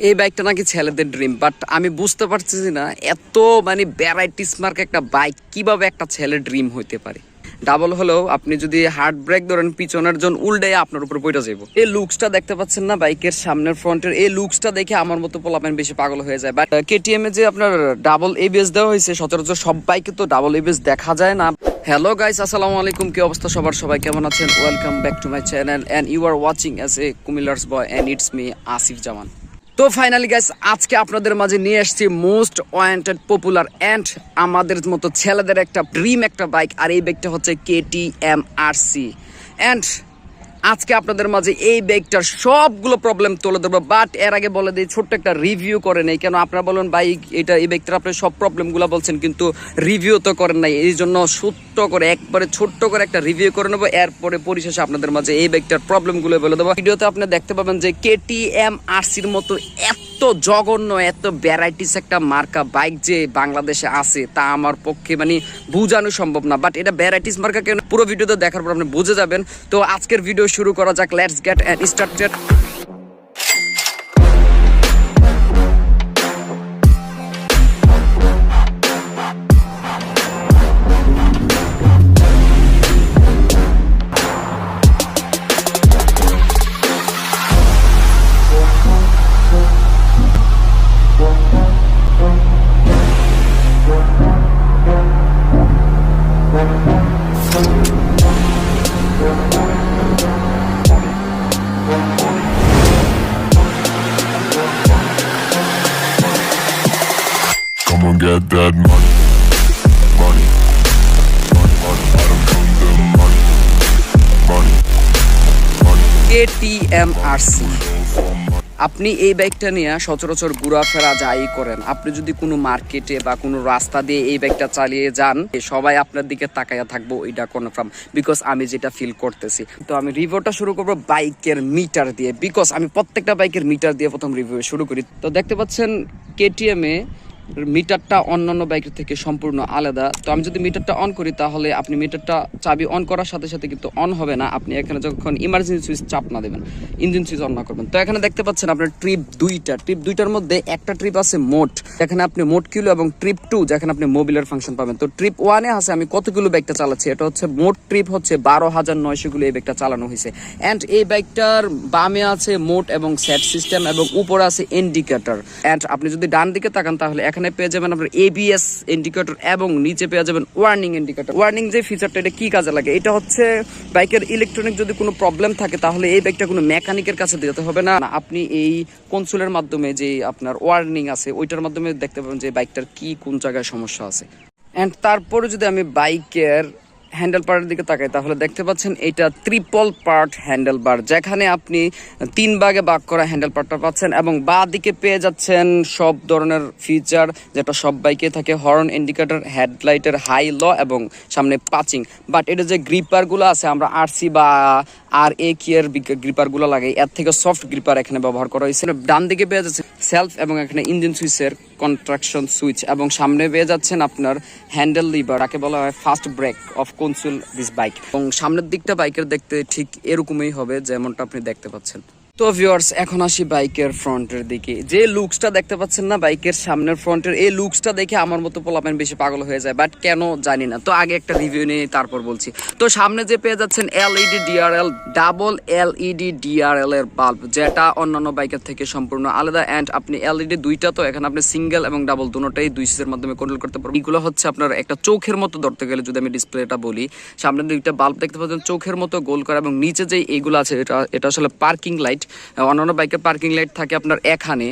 এই বাইকটা নাকি ছেলেদের ড্রিম, বাট আমি বুঝতে পারতেছি না এত মানে ভ্যারাইটিস মার্ক একটা বাইক কিভাবে একটা ছেলের ড্রিম হইতে পারে। ডাবল হলেও আপনি যদি হার্ড ব্রেক ধরেন পিছনের জন উল্টে আপনার উপর পড়ে যাবো। এই লুকসটা দেখতে পাচ্ছেন না বাইকের সামনের ফ্রন্টের, এই লুকসটা দেখে আমার মতো পোলাপেন বেশি পাগল হয়ে যায়। বাট কেটিএম এ যে আপনার ডাবল এবিএস দেওয়া হয়েছে, সচরাচর সব বাইকে তো ডাবল এবিএস দেখা যায় না। হ্যালো গাইস, আসসালামু আলাইকুম। কি অবস্থা সবার, সবাই কেমন আছেন? Welcome back to my channel and you are watching as a কুমিল্লার্স boy and it's me Asif Zaman. তো ফাইনালি গাইস, আজকে আপনাদের মাঝে নিয়ে আসছি মোস্ট ওয়ান্টেড পপুলার এন্ড আমাদের মতো ছেলেদের একটা ড্রিম একটা বাইক, আর এই বাইকটা হচ্ছে KTM RC। এন্ড আজকে আপনাদের মাঝে এই বাইকটার সবগুলো প্রবলেম তুলে ধরবো। বাট এর আগে বলে দিই, ছোট্ট একটা রিভিউ করে নেই। কেন আপনারা বলেন ভাই এই বাইকটার আপনি সব প্রবলেমগুলো বলছেন কিন্তু রিভিউ তো করেন নাই, এই জন্য ছোট্ট করে একবারে ছোট্ট করে একটা রিভিউ করে নেবো। এরপরে পরিশেষে আপনাদের মাঝে এই বাইকটার প্রবলেমগুলো বলে দেবো। ভিডিওতে আপনি দেখতে পাবেন যে KTM RCর মতো এত জঘন্য এত ভ্যারাইটিস একটা মার্কা বাইক যে বাংলাদেশে আছে তা আমার পক্ষে মানে বোঝানো সম্ভব না। বাট এটা ভ্যারাইটিস মার্কা কেন, পুরো ভিডিওতে দেখার পর আপনি বুঝে যাবেন। তো আজকের ভিডিও শুরু করা যাক, let's get started. Get that money, money, money, money. I don't need the money, money, money. KTM RC। আপনি এই বাইকটা নিয়ে সচরাচর ঘোরাফেরা যাই করেন, আপনি যদি কোনো মার্কেটে বা কোনো রাস্তা দিয়ে এই বাইকটা চালিয়ে যান, সবাই আপনার দিকে তাকাইয়া থাকবো, এটা কনফার্ম। বিকজ আমি যেটা ফিল করতেছি। তো আমি রিভিউটা শুরু করবো বাইকের মিটার দিয়ে, বিকজ আমি প্রত্যেকটা বাইকের মিটার দিয়ে প্রথম রিভিউ শুরু করি। তো দেখতে পাচ্ছেন KTM এ মিটারটা অন্যান্য বাইকের থেকে সম্পূর্ণ আলাদা। তো আমি যদি মিটারটা অন করি তাহলে আপনি মিটারটা চাবি অন করার সাথে সাথে কিন্তু অন হবে না, আপনি এখানে যখন ইমার্জেন্সি সুইচ চাপ না দেবেন, ইঞ্জিন সুইচ অন না করবেন। তো এখানে দেখতে পাচ্ছেন আপনার ট্রিপ দুইটার মধ্যে একটা ট্রিপ আছে মোট, যেখানে আপনি মোট কিলো, এবং ট্রিপ 2 যেখানে আপনি মোবিলের ফাংশন পাবেন। তো ট্রিপ 1 এ আছে আমি কতগুলো বাইকটা চালাচ্ছি, এটা হচ্ছে মোট ট্রিপ হচ্ছে 12,900 গুলো এই বাইকটা চালানো হয়েছে। এন্ড এই বাইকটার বামে আছে মোট এবং সেট সিস্টেম, এবং উপরে আছে ইন্ডিকেটর। এন্ড আপনি যদি ডান দিকে তাকান তাহলে এখানে পেয়ে যাবেন আপনার ABS ইন্ডিকেটর, এবং নিচে পেয়ে যাবেন ওয়ার্নিং ইন্ডিকেটর। ওয়ার্নিং যে ফিচারটা, এটা কি কাজে লাগে? এটা হচ্ছে বাইকের ইলেকট্রনিক যদি কোনো প্রবলেম থাকে তাহলে এই বাইকটা কোনো মেকানিকের কাছে দিতে হবে না, আপনি এই কনসোলের মাধ্যমে যে আপনার ওয়ার্নিং আছে ওইটার মাধ্যমে দেখতে পাবেন যে বাইকটার কি কোন জায়গায় সমস্যা আছে। এন্ড তারপরে যদি আমি বাইকের হ্যান্ডেল পার্টের দিকে তাকাই তাহলে দেখতে পাচ্ছেন এটা ট্রিপল পার্ট হ্যান্ডেল বার, যেখানে আপনি 3 ভাগে ভাগ করা হ্যান্ডেল পার্টটা পাচ্ছেন, এবং বাঁ দিকে পেয়ে যাচ্ছেন সব ধরনের ফিচার যেটা সব বাইকে থাকে, হর্ন, ইন্ডিকেটর, হেডলাইটের হাই লো, এবং সামনে পাচিং। বাট এটা যে গ্রিপারগুলো আছে আমরা RC বা RA এর গ্রিপারগুলো লাগে, এর থেকে সফট গ্রিপার এখানে ব্যবহার করা হয়েছে। ডান দিকে পেয়ে যাচ্ছে সেলফ, এবং এখানে ইঞ্জিন সুইচের কন্ট্রাকশন সুইচ, এবং সামনে পেয়ে যাচ্ছেন আপনার হ্যান্ডেল লিভার, যাকে বলা হয় first brake of console this bike. এবং সামনের দিকটা বাইকের দেখতে ঠিক এরকমই হবে যেমনটা আপনি দেখতে পাচ্ছেন। তো ভিউয়ার্স, এখন আসি বাইকের ফ্রন্টের দিকে। যে লুকসটা দেখতে পাচ্ছেন না বাইকের সামনের ফ্রন্টের, এই লুকসটা দেখে আমার মতো পোলাপেন বেশি পাগল হয়ে যায়, বাট কেন জানি না। তো আগে একটা রিভিউ নিয়ে তারপর বলছি। তো সামনে যে পেয়ে যাচ্ছেন LED DRL, double LED DRL এর বাল্ব, যেটা অন্যান্য বাইকের থেকে সম্পূর্ণ আলাদা। এন্ড আপনি LED দুইটা, তো এখানে আপনি সিঙ্গেল এবং ডাবল দুটোটাই 2 সুইচের মাধ্যমে কন্ট্রোল করতে পারবেন। এগুলো হচ্ছে আপনার একটা চোখের মতো ধরতে গেলে, যদি আমি ডিসপ্লেটা বলি, সামনের দুইটা বাল্ব দেখতে পাচ্ছেন চোখের মতো গোল করা, এবং নিচে যে এইগুলো আছে এটা আসলে পার্কিং লাইট। অন্যান্য বাইকের পার্কিং লাইট থাকে আপনার এখানে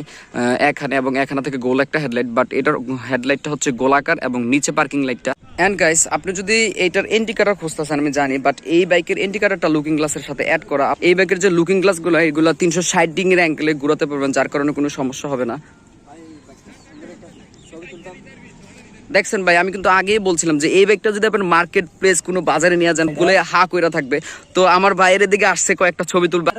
এবং এখানে থেকে গোল একটা হেডলাইট, বাট এটার হেডলাইটটা হচ্ছে গোলাকার এবং নিচে পার্কিং লাইটটা। এন্ড গাইস, আপনি যদি এইটার ইন্ডিকেটর খুঁজতেছেন আমি জানি, বাট এই বাইকের ইন্ডিকেটরটা লুকিং গ্লাসের সাথে অ্যাড করা। এই বাইকের যে লুকিং গ্লাসগুলো এগুলো 360 ডিগ্রি অ্যাঙ্গেলে ঘুরাতে পারবেন, যার কারণে কোনো সমস্যা হবে না। দেখছেন ভাই, আমি কিন্তু আগেই বলছিলাম যে এই বাইকটা যদি আপনার মার্কেট প্লেস কোনো বাজারে নিয়ে যান, বলে হা কইরা থাকবে। তো আমার ভাইয়ের দিকে আসছে কয়েকটা ছবি তুলবা।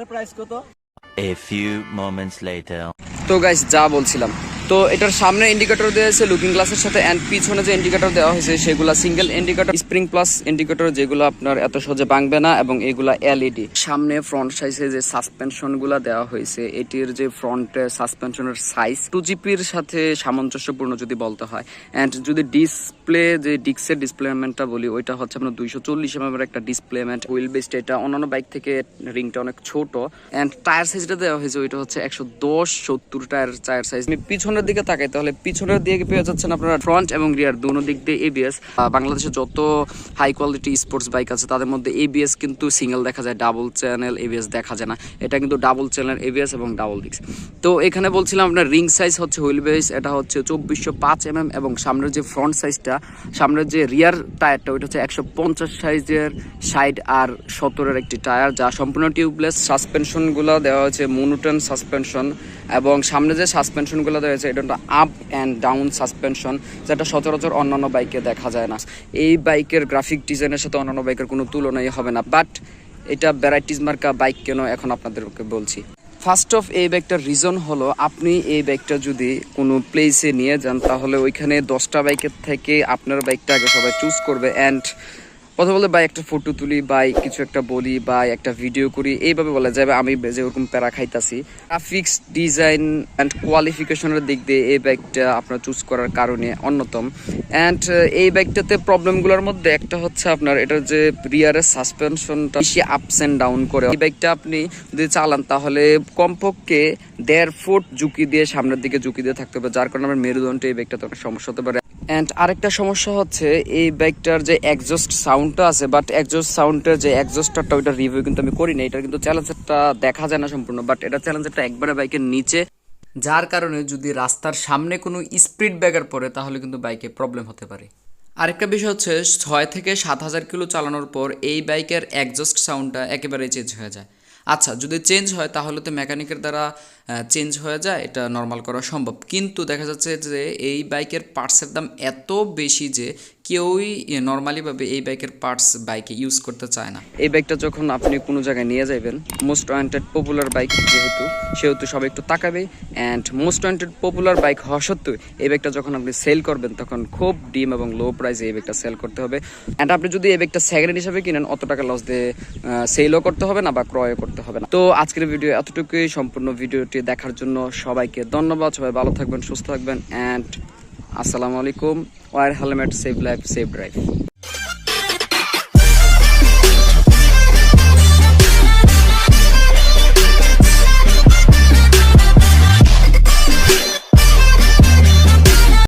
A few moments later. তো গাইস, যা বলছিলাম, তো এটার সামনে ইন্ডিকেটর দেওয়া হয়েছে লুকিং গ্লাসের সাথে, অ্যান্ড পিছনে যে ইন্ডিকেটর দেওয়া হয়েছে সেগুলো single indicator spring plus indicator, যেগুলো আপনার এত সহজে ভাঙবে না, এবং এগুলা এলইডি। সামনে ফ্রন্ট সাইজে যে সাসপেনশন গুলা দেওয়া হয়েছে, এটির যে ফ্রন্টের সাসপেনশনের সাইজ 2GP-র সাথে সামঞ্জস্যপূর্ণ যদি বলতে হয়। অ্যান্ড যদি ডিসপ্লে যে ডিস্কের ডিসপ্লেমেন্টটা বলি, ওইটা হচ্ছে আপনার 240 mm একটা ডিসপ্লেমেন্ট। হুইল বেসটা এটা অন্যান্য বাইক থেকে রিংটা অনেক ছোট। অ্যান্ড টায়ার সাইজটা দেওয়া হয়েছে, ওইটা হচ্ছে 110-70 টায়ার সাইজ। পিছনের দিকে তাকাই তাহলে পিছনের দিকে পেয়ে যাচ্ছেন আপনারা ফ্রন্ট এবং রিয়ার দুনো দিক দিয়ে এবিএস। বাংলাদেশে যত হাই কোয়ালিটি স্পোর্টস বাইক আছে তাদের মধ্যে এবিএস কিন্তু সিঙ্গেল দেখা যায়, ডাবল চ্যানেল এবিএস দেখা যায় না। এটা কিন্তু ডাবল চ্যানেল এবিএস এবং ডাবল ডিস্ক। তো এখানে বলছিলাম আপনার রিং সাইজ হচ্ছে হুইল বেস, এটা হচ্ছে 2405 mm, এবং সামনের যে ফ্রন্ট সাইজটা, সামনের যে রিয়ার টায়ারটা, ওইটা হচ্ছে 150 সাইজের 60 আর 70-এর একটি টায়ার, যা সম্পূর্ণ টিউবলেস। সাসপেনশনগুলো দেওয়া হয়েছে মনোটোন সাসপেনশন, এবং সামনে যে সাসপেনশনগুলো দেওয়া হয়েছে এটা আপ অ্যান্ড ডাউন সাসপেনশন, যেটা সচরাচর অন্যান্য বাইকে দেখা যায় না। এই বাইকের গ্রাফিক ডিজাইনের সাথে অন্যান্য বাইকের কোনো তুলনাই হবে না, বাট এটা ভ্যারাইটিস মার্কা বাইক কেন এখন আপনাদেরকে বলছি। ফার্স্ট অফ এই বাইকটার রিজন হলো, আপনি এই বাইকটা যদি কোনো প্লেসে নিয়ে যান তাহলে ওইখানে 10টা বাইকের থেকে আপনার বাইকটা আগে সবাই চুজ করবে। অ্যান্ড কথা বলে বাই একটা ফটো তুলি, বাই কিছু একটা বলি, বাই একটা ভিডিও করি, এইভাবে বলা যাবে আমি যেরকম প্যারা খাইতাছি। গ্রাফিক্স ডিজাইন অ্যান্ড কোয়ালিফিকেশনের দিক দিয়ে এই বাইকটা আপনার চুজ করার কারণে অন্যতম। অ্যান্ড এই বাইকটাতে প্রবলেমগুলোর মধ্যে একটা হচ্ছে আপনার এটার যে রিয়ারের সাসপেনশনটা বেশি আপস অ্যান্ড ডাউন করে। এই বাইকটা আপনি যদি চালান তাহলে কমপক্ষে 1.5 ফুট ঝুঁকি দিয়ে সামনের দিকে ঝুঁকি দিয়ে থাকতে হবে, যার কারণে আমার মেরুদণ্ডে এই বাইকটাতে অনেক সমস্যা হতে পারে। অ্যান্ড আরেকটা সমস্যা হচ্ছে এই বাইকটার যে এক্সজস্ট সাউন্ডটা আছে, বাট এক্সজস্ট সাউন্ডের যে এক্সজস্টারটা, ওইটা রিভিউ কিন্তু আমি করি না, এটা কিন্তু চ্যালেঞ্জারটা দেখা যায় না সম্পূর্ণ, বাট এটা চ্যালেঞ্জারটা একবারে বাইকের নিচে, যার কারণে যদি রাস্তার সামনে কোনো স্পিড ব্রেকার পড়ে তাহলে কিন্তু বাইকে প্রবলেম হতে পারে। আরেকটা বিষয় হচ্ছে 6 থেকে 7,000 কিলো চালানোর পর এই বাইকের এক্সজস্ট সাউন্ডটা একেবারেই চেঞ্জ হয়ে যায়। আচ্ছা, যদি চেঞ্জ হয় তাহলে তো মেকানিকের দ্বারা চেঞ্জ হয়ে যায়, এটা নর্মাল করা সম্ভব, কিন্তু দেখা যাচ্ছে যে এই বাইকের পার্টসের দাম এত বেশি যে কেউই নর্মালিভাবে এই বাইকের পার্টস বাইকে ইউজ করতে চায় না। এই বাইকটা যখন আপনি কোনো জায়গায় নিয়ে যাবেন, মোস্ট ওয়ান্টেড পপুলার বাইক সেহেতু সবাই একটু তাকাবে। And most wanted popular bike হওয়া সত্ত্বেও এই বাইকটা যখন আপনি সেল করবেন তখন খুব ডিম এবং লো প্রাইসে এই বাইকটা সেল করতে হবে। অ্যান্ড আপনি যদি এই বাইকটা সেকেন্ড হ্যান্ড হিসাবে কিনেন অত টাকা লস দিয়ে সেলও করতে হবে না বা ক্রয় করতে হবে না। তো আজকের ভিডিও এতটুকুই। সম্পূর্ণ ভিডিওটি দেখার জন্য সবাইকে ধন্যবাদ। সবাই ভালো থাকবেন, সুস্থ থাকবেন, অ্যান্ড আসসালামু আলাইকুম। Wear helmet, save life, save drive.